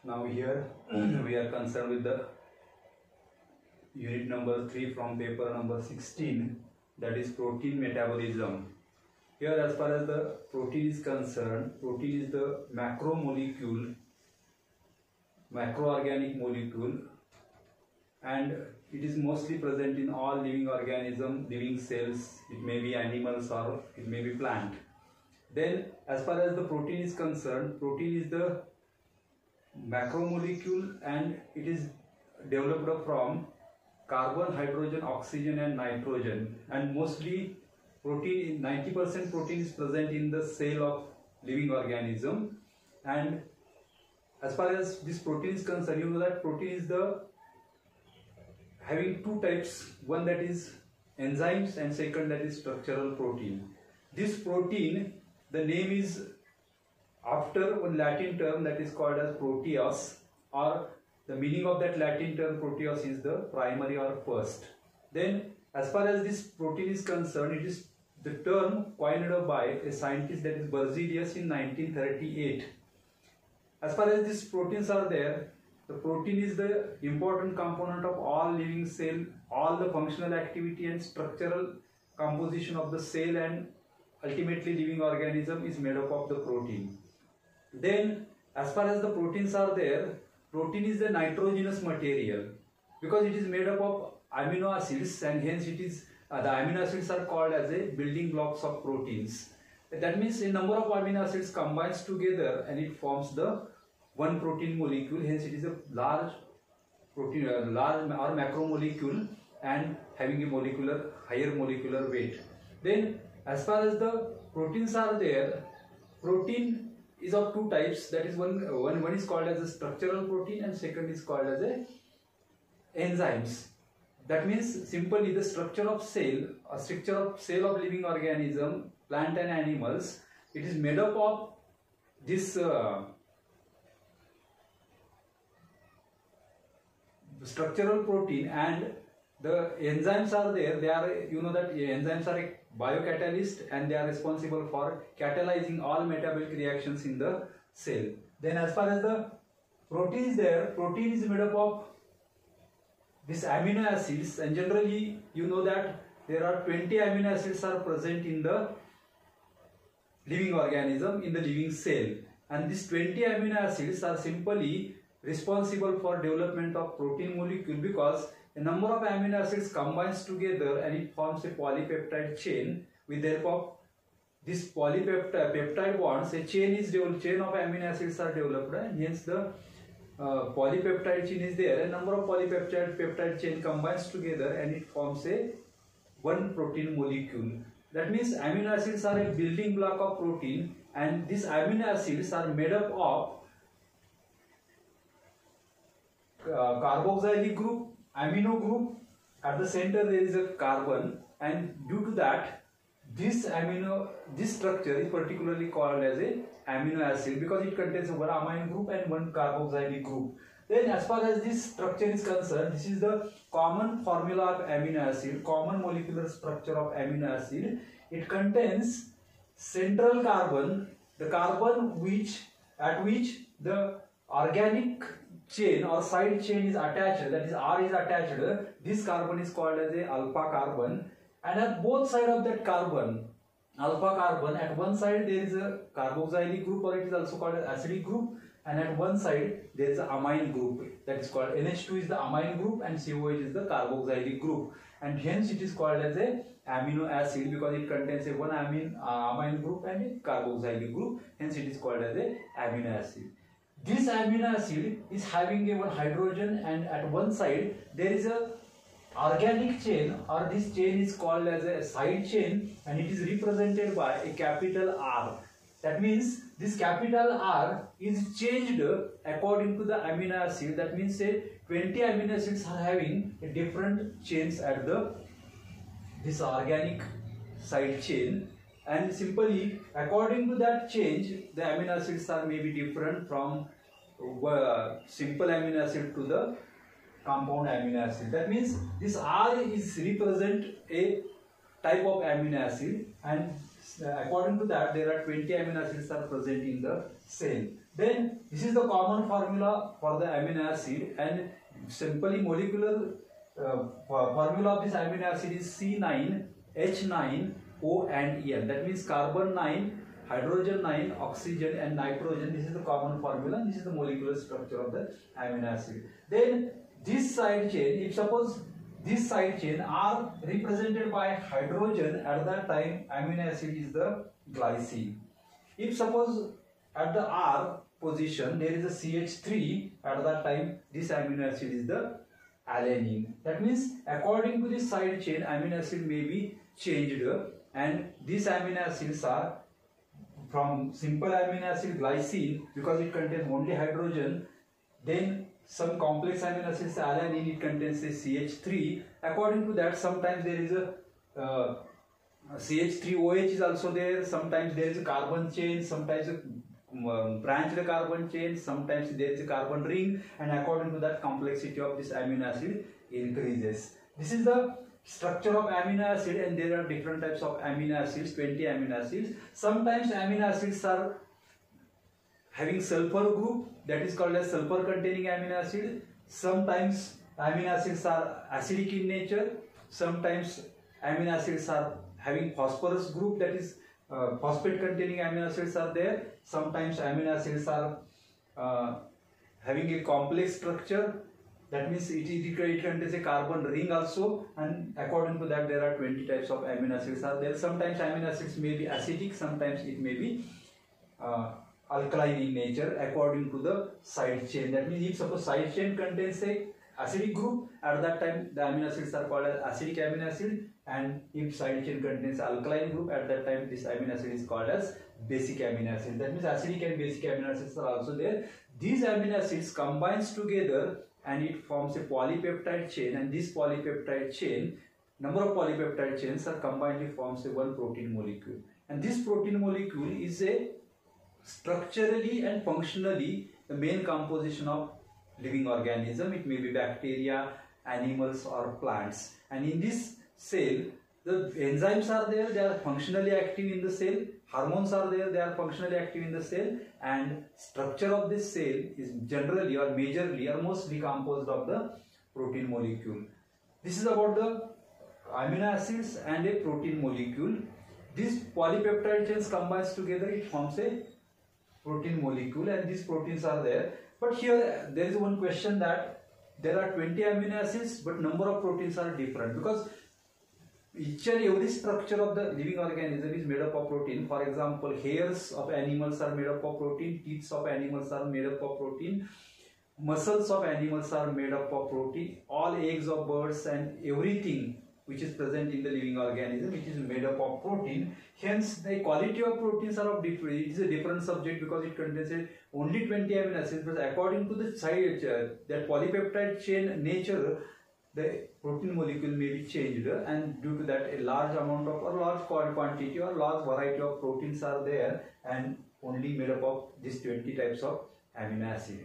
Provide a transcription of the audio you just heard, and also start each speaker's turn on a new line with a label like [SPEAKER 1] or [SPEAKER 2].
[SPEAKER 1] Now here we are concerned with the unit number 3 from paper number 16, that is protein metabolism. Here, as far as the protein is concerned, protein is the macroorganic molecule, and it is mostly present in all living organisms, living cells. It may be animals or it may be plant. Then, as far as the protein is concerned, protein is the macromolecule and it is developed from carbon, hydrogen, oxygen and nitrogen, and mostly protein, 90% protein is present in the cell of living organism. And as far as this protein is concerned, you know that protein is the having two types, one that is enzymes and second that is structural protein. This protein, the name is after one Latin term that is called as proteus, or the meaning of that Latin term proteus is the primary or first. Then as far as this protein is concerned, it is the term coined by a scientist, that is Berzelius, in 1938. As far as these proteins are there, the protein is the important component of all living cell, all the functional activity and structural composition of the cell, and ultimately living organism is made up of the protein. Then as far as the proteins are there, protein is the nitrogenous material because it is made up of amino acids, and hence it is the amino acids are called as a building blocks of proteins. That means a number of amino acids combines together and it forms the one protein molecule. Hence it is a large protein, large or macromolecule, and having a higher molecular weight. Then as far as the proteins are there, protein is of two types. That is one is called as a structural protein and second is called as a enzymes. That means simply the structure of cell of living organism, plant and animals, it is made up of this structural protein, and the enzymes are there. They are, you know that enzymes are a biocatalyst and they are responsible for catalyzing all metabolic reactions in the cell. Then as far as the protein is there, protein is made up of these amino acids, and generally you know that there are 20 amino acids are present in the living organism, in the living cell, and these 20 amino acids are simply responsible for development of protein molecule, because a number of amino acids combines together and it forms a polypeptide chain. With the help of this peptide bonds, a chain of amino acids are developed, and hence the polypeptide chain is there. A number of peptide chain combines together and it forms a one protein molecule. That means amino acids are a building block of protein, and these amino acids are made up of carboxylic group, amino group. At the center there is a carbon, and due to that this structure is particularly called as a amino acid because it contains one amine group and one carboxylic group. Then as far as this structure is concerned, this is the common formula of amino acid, common molecular structure of amino acid. It contains central carbon, the carbon at which the organic chain or side chain is attached, that is R is attached. This carbon is called as a alpha carbon, and at both sides of that carbon, alpha carbon, at one side there is a carboxylic group, or it is also called an acidic group, and at one side there is an amine group, that is called NH2 is the amine group and COH is the carboxylic group, and hence it is called as a amino acid because it contains a one amine group and a carboxylic group. Hence it is called as a amino acid. This amino acid is having a one hydrogen, and at one side there is a organic chain, or this chain is called as a side chain, and it is represented by a capital R. That means this capital R is changed according to the amino acid. That means say 20 amino acids are having a different chains at this organic side chain, and simply according to that change the amino acids are maybe different from simple amino acid to the compound amino acid. That means this R is represent a type of amino acid, and according to that there are 20 amino acids are present in the cell. Then this is the common formula for the amino acid, and simply molecular formula of this amino acid is C9H9O and En. That means carbon 9, hydrogen 9, oxygen and nitrogen. This is the common formula. This is the molecular structure of the amino acid. Then this side chain, if suppose this side chain are represented by hydrogen, at that time amino acid is the glycine. If suppose at the R position there is a CH3, at that time this amino acid is the alanine. That means according to this side chain amino acid may be changed, and these amino acids are from simple amino acid glycine because it contains only hydrogen, then some complex amino acids alanine, it contains a CH3. According to that, sometimes there is a CH3OH is also there, sometimes there is a carbon chain, sometimes a branched carbon chain, sometimes there is a carbon ring, and according to that complexity of this amino acid increases. This is the structure of amino acid, and there are different types of amino acids, 20 amino acids. Sometimes amino acids are having sulfur group, that is called as sulfur containing amino acid. Sometimes amino acids are acidic in nature. Sometimes amino acids are having phosphorus group, that is phosphate containing amino acids are there. Sometimes amino acids are having a complex structure, that means it contains a carbon ring also, and according to that there are 20 types of amino acids are there. Sometimes amino acids may be acidic, sometimes it may be alkaline in nature according to the side chain. That means if suppose side chain contains a acidic group, at that time the amino acids are called as acidic amino acid, and if side chain contains alkaline group, at that time this amino acid is called as basic amino acid. That means acidic and basic amino acids are also there. These amino acids combines together and it forms a polypeptide chain, and this polypeptide chain, number of polypeptide chains are combined, it forms a one protein molecule, and this protein molecule is a structurally and functionally the main composition of living organism. It may be bacteria, animals or plants, and in this cell the enzymes are there, they are functionally active in the cell. Hormones are there, they are functionally active in the cell, and structure of this cell is generally or majorly or mostly composed of the protein molecule. This is about the amino acids and a protein molecule. These polypeptide chains combines together, it forms a protein molecule, and these proteins are there. But here there is one question, that there are 20 amino acids but number of proteins are different, because each and every structure of the living organism is made up of protein. For example, hairs of animals are made up of protein, teeth of animals are made up of protein, muscles of animals are made up of protein, all eggs of birds and everything which is present in the living organism, which is made up of protein. Hence the quality of proteins are of different, it is a different subject because it contains only 20 amino acids, but according to the side that polypeptide chain nature, the protein molecule may be changed, and due to that a large amount of or large quantity or large variety of proteins are there, and only made up of these 20 types of amino acid.